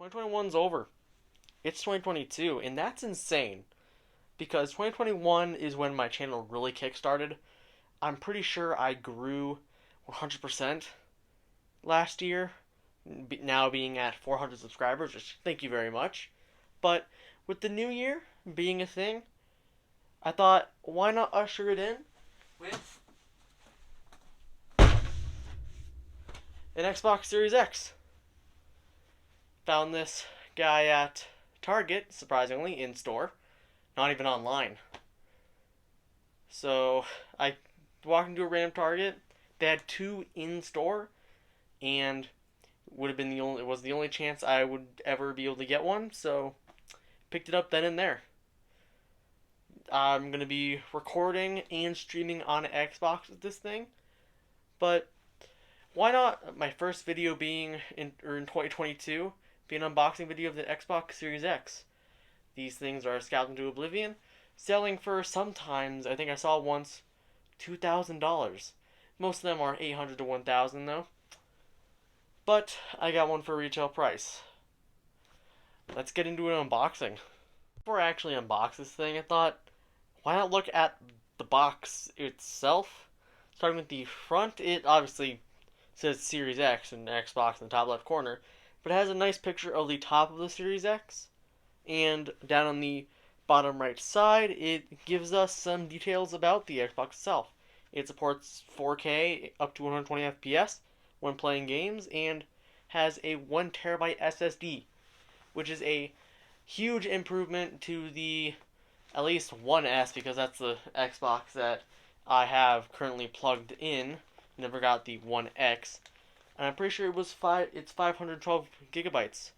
2021's over. It's 2022, and that's insane because 2021 is when my channel really kickstarted. I'm pretty sure I grew 100% last year, now being at 400 subscribers, which thank you very much. But with the new year being a thing, I thought, why not usher it in with an Xbox Series X? Found this guy at Target, surprisingly, in store, not even online. So I walked into a random Target. They had two in store, and would have been the only it was the only chance I would ever be able to get one. So picked it up then and there. I'm gonna be recording and streaming on Xbox with this thing, but why not my first video being in 2022 be an unboxing video of the Xbox Series X? These things are scalped into oblivion, selling for sometimes, I think I saw once, $2,000. Most of them are 800 to 1,000 though. But I got one for retail price. Let's get into an unboxing. Before I actually unbox this thing, I thought, why not look at the box itself? Starting with the front, it obviously says Series X and Xbox in the top left corner, but it has a nice picture of the top of the Series X. And down on the bottom right side, it gives us some details about the Xbox itself. It supports 4K up to 120 FPS when playing games and has a 1TB SSD, which is a huge improvement to the at least One S, because that's the Xbox that I have currently plugged in. Never got the One X, and I'm pretty sure it's 512 gigabytes.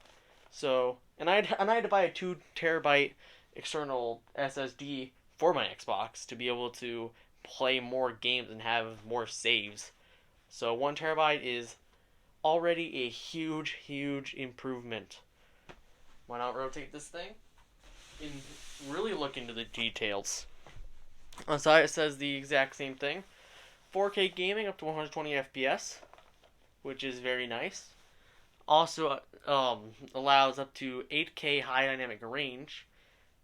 So, and I had to buy a 2 TB external SSD for my Xbox to be able to play more games and have more saves. So 1 TB is already a huge improvement. Why not rotate this thing and really look into the details? On the side it says the exact same thing. 4K gaming up to 120 FPS, which is very nice. Also allows up to 8K high dynamic range.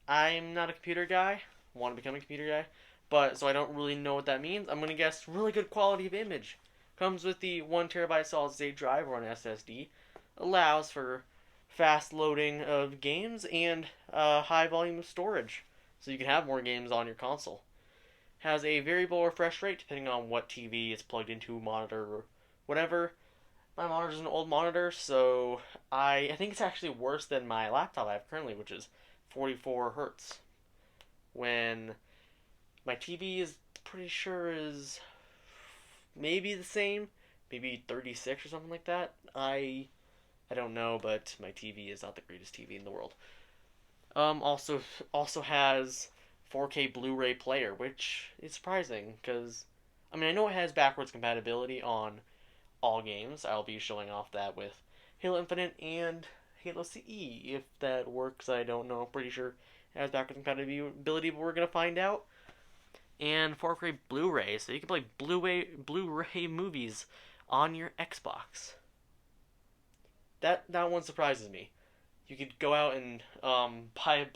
I'm not a computer guy, want to become a computer guy, but so I don't really know what that means. I'm gonna guess really good quality of image. Comes with the 1 TB solid state drive or an SSD. Allows for fast loading of games and high volume of storage, so you can have more games on your console. Has a variable refresh rate depending on what TV is plugged into, monitor, or whatever. My monitor's an old monitor, so I think it's actually worse than my laptop I have currently, which is 44 hertz. When my TV is pretty sure is maybe the same, maybe 36 or something like that. I don't know, but my TV is not the greatest TV in the world. Also has 4K Blu-ray player, which is surprising because I know it has backwards compatibility on all games. I'll be showing off that with Halo Infinite and Halo CE. If that works, I don't know. I'm pretty sure it has backwards compatibility, but we're gonna find out. And 4K Blu-ray, so you can play Blu-ray movies on your Xbox. That one surprises me. You could go out and buy a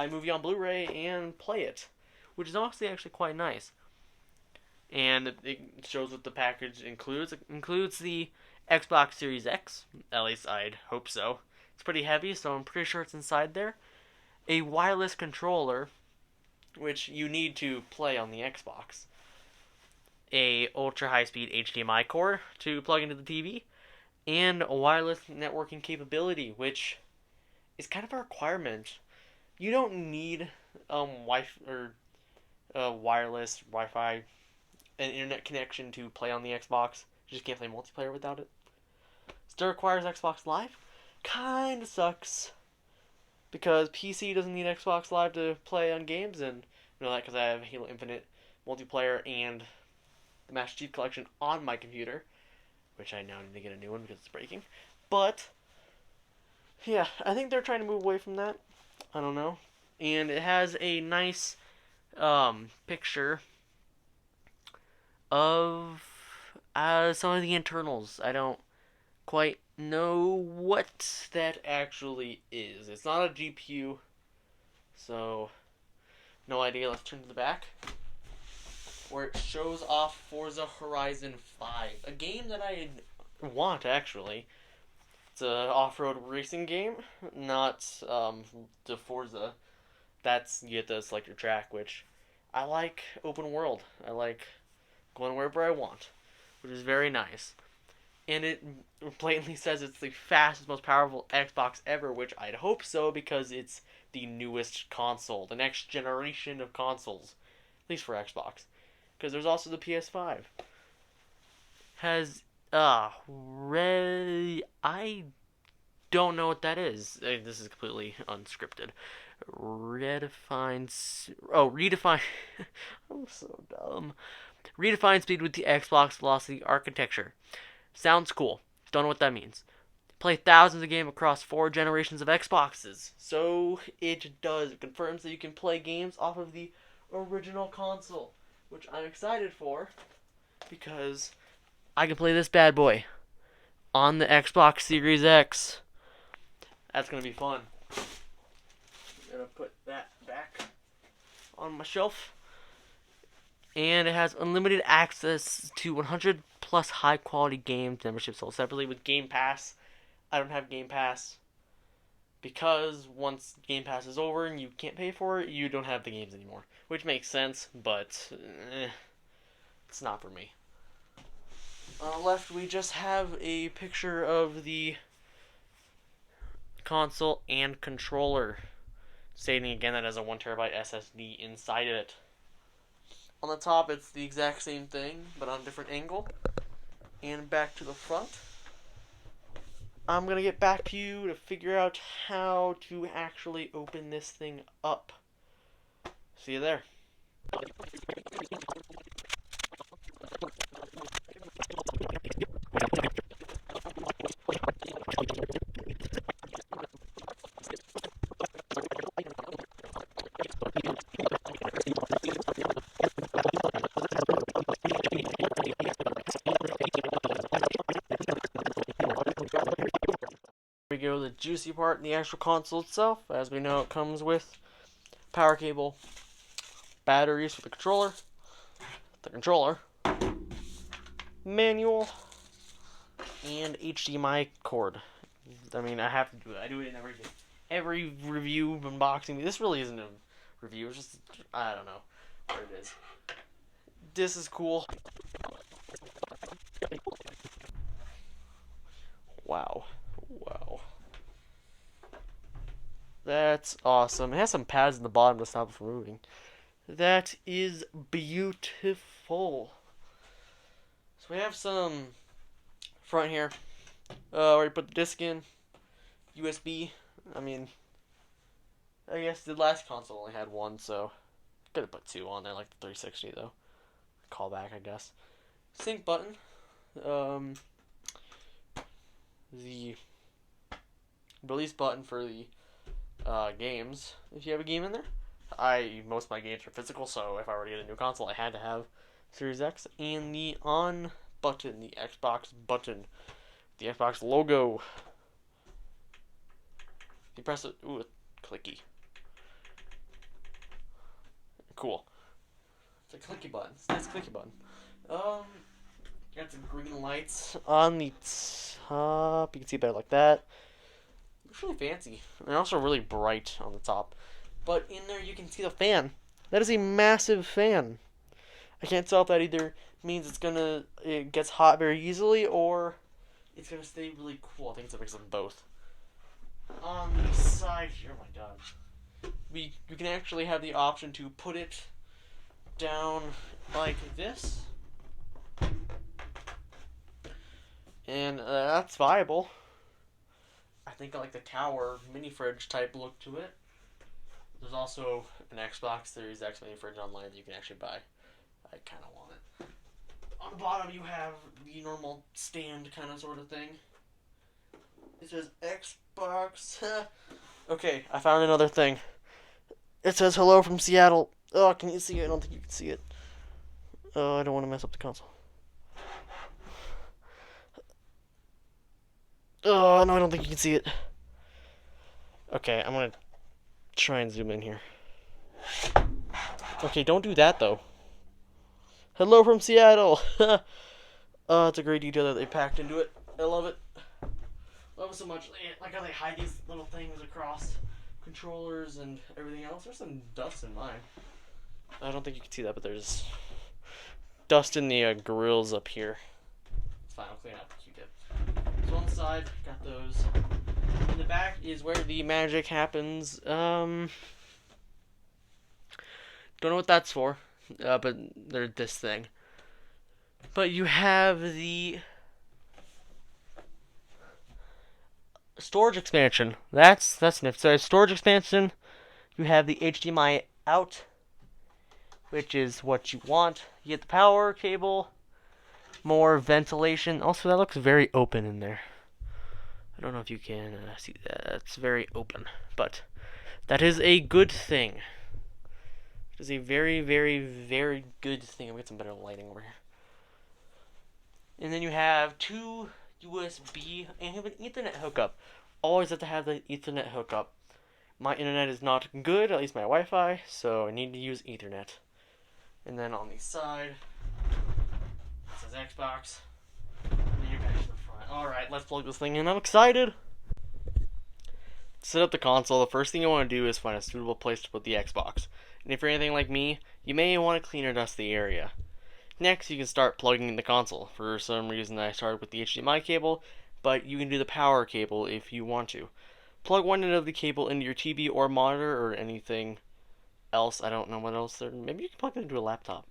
movie on Blu-ray and play it, which is honestly actually quite nice. And it shows what the package includes. It includes the Xbox Series X. At least I'd hope so. It's pretty heavy, so I'm pretty sure it's inside there. A wireless controller, which you need to play on the Xbox. A ultra high-speed HDMI cord to plug into the TV, and a wireless networking capability, which is kind of a requirement. You don't need Wi-Fi or wireless Wi-Fi an internet connection to play on the Xbox. You just can't play multiplayer without it. Still requires Xbox Live. Kinda sucks because PC doesn't need Xbox Live to play on games, and you know that because I have Halo Infinite multiplayer and the Master Chief Collection on my computer, which I now need to get a new one because it's breaking. But yeah, I think they're trying to move away from that. I don't know. And it has a nice picture of some of the internals. I don't quite know what that actually is. It's not a GPU, so no idea. Let's turn to the back, where it shows off Forza Horizon 5, a game that I want actually. It's an off-road racing game, not the Forza. That's you get to select your track, which I like open world. I like going wherever I want, which is very nice. And it blatantly says it's the fastest, most powerful Xbox ever, which I'd hope so because it's the newest console, the next generation of consoles, at least for Xbox. Because there's also the PS5. Has I don't know what that is. This is completely unscripted. Redefine. I'm so dumb. Redefine speed with the Xbox Velocity architecture. Sounds cool. Don't know what that means. Play thousands of games across 4 generations of Xboxes. So it does. It confirms that you can play games off of the original console, which I'm excited for because I can play this bad boy on the Xbox Series X. That's gonna be fun. I'm gonna put that back on my shelf. And it has unlimited access to 100 plus high quality games membership sold separately with Game Pass. I don't have Game Pass because once Game Pass is over and you can't pay for it, you don't have the games anymore. Which makes sense, but it's not for me. On the left, we just have a picture of the console and controller, stating again that it has a 1TB SSD inside of it. On the top, it's the exact same thing, but on a different angle. And back to the front. I'm going to get back to you to figure out how to actually open this thing up. See you there. We go to the juicy part in the actual console itself. As we know, it comes with power cable, batteries for the controller, manual, and HDMI cord. I mean, I have to do it. I do it in every review unboxing. This really isn't a review. It's just, I don't know what it is. This is cool. Wow. That's awesome. It has some pads in the bottom to stop it from moving. That is beautiful. So we have some front here. Where you put the disc in. USB. I mean, I guess the last console only had one, so could have put 2 on there, like the 360 though. Callback, I guess. Sync button. The release button for the games. If you have a game in there, most of my games are physical, so if I were to get a new console, I had to have Series X. And the on button, the Xbox button, the Xbox logo. You press it, ooh, clicky. Cool. It's a clicky button. It's a nice clicky button. Got some green lights on the top. You can see it better like that. It's really fancy. And they're also really bright on the top. But in there you can see the fan. That is a massive fan. I can't tell if that either means it gets hot very easily or it's gonna stay really cool. I think it's a mix of both. On the side here, oh my god. You can actually have the option to put it down like this. And that's viable. I think I like the tower mini fridge type look to it. There's also an Xbox Series X mini fridge online that you can actually buy. I kind of want it. On the bottom you have the normal stand kind of sort of thing. It says Xbox. Okay, I found another thing. It says hello from Seattle. Oh, can you see it? I don't think you can see it. Oh, I don't want to mess up the console. Oh, no, I don't think you can see it. Okay, I'm gonna try and zoom in here. Okay, don't do that, though. Hello from Seattle! It's a great detail that they packed into it. I love it. Love it so much. Like how they hide these little things across controllers and everything else. There's some dust in mine. I don't think you can see that, but there's dust in the grills up here. It's fine, I'll clean out the Q-tip. So on the side, got those. In the back is where the magic happens. Don't know what that's for, but they're this thing. But you have the storage expansion. That's nifty. So storage expansion. You have the HDMI out, which is what you want. You get the power cable, more ventilation. Also, that looks very open in there. I don't know if you can see that. It's very open, but that is a good thing. It is a very, very, very good thing. I'll get some better lighting over here. And then you have two USB and you have an Ethernet hookup. Always have to have the Ethernet hookup. My internet is not good, at least my Wi-Fi, so I need to use Ethernet. And then on the side, it says Xbox. And then you're back to the front. Alright, let's plug this thing in. I'm excited! To set up the console, the first thing you want to do is find a suitable place to put the Xbox. And if you're anything like me, you may want to clean or dust the area. Next, you can start plugging in the console. For some reason, I started with the HDMI cable, but you can do the power cable if you want to. Plug one end of the cable into your TV or monitor or anything else. I don't know what else there. Maybe you can plug it into a laptop.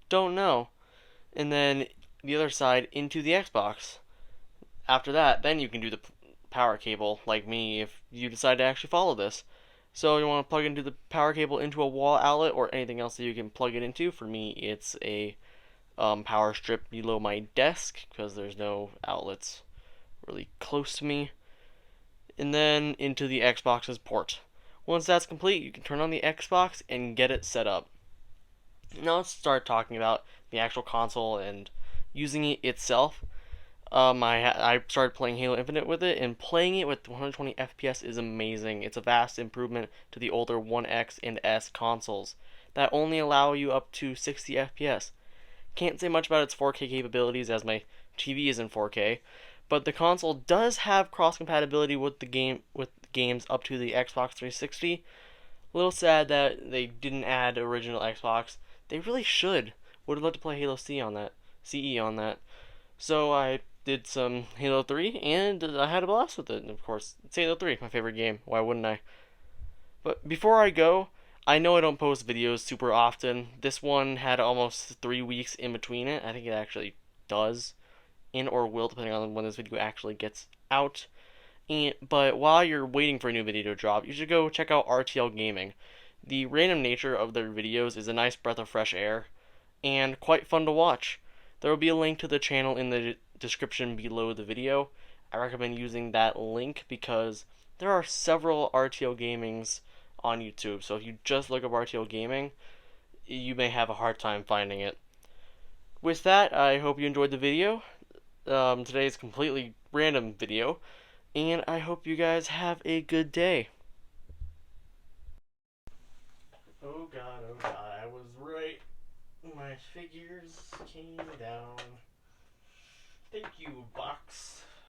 Don't know. And then the other side into the Xbox. After that, then you can do the power cable, like me, if you decide to actually follow this. So you want to plug into the power cable into a wall outlet or anything else that you can plug it into. For me, it's a power strip below my desk because there's no outlets really close to me. And then into the Xbox's port. Once that's complete, you can turn on the Xbox and get it set up. Now let's start talking about the actual console and using it itself. I started playing Halo Infinite with it, and playing it with 120 FPS is amazing. It's a vast improvement to the older 1X and S consoles that only allow you up to 60 FPS. Can't say much about its 4K capabilities as my TV is in 4K, but the console does have cross compatibility with games up to the Xbox 360. A little sad that they didn't add original Xbox. They really should. Would have loved to play Halo CE on that. So I did some Halo 3 and I had a blast with it. And of course, it's Halo 3, my favorite game. Why wouldn't I? But before I go, I know I don't post videos super often. This one had almost 3 weeks in between it. I think it actually does, and or will, depending on when this video actually gets out. But while you're waiting for a new video to drop, you should go check out RTL Gaming. The random nature of their videos is a nice breath of fresh air, and quite fun to watch. There will be a link to the channel in the description below the video. I recommend using that link because there are several RTL Gamings on YouTube, so if you just look up RTL Gaming, you may have a hard time finding it. With that, I hope you enjoyed the video. Today's completely random video, and I hope you guys have a good day. Oh god, I was right. My figures came down. Thank you, box.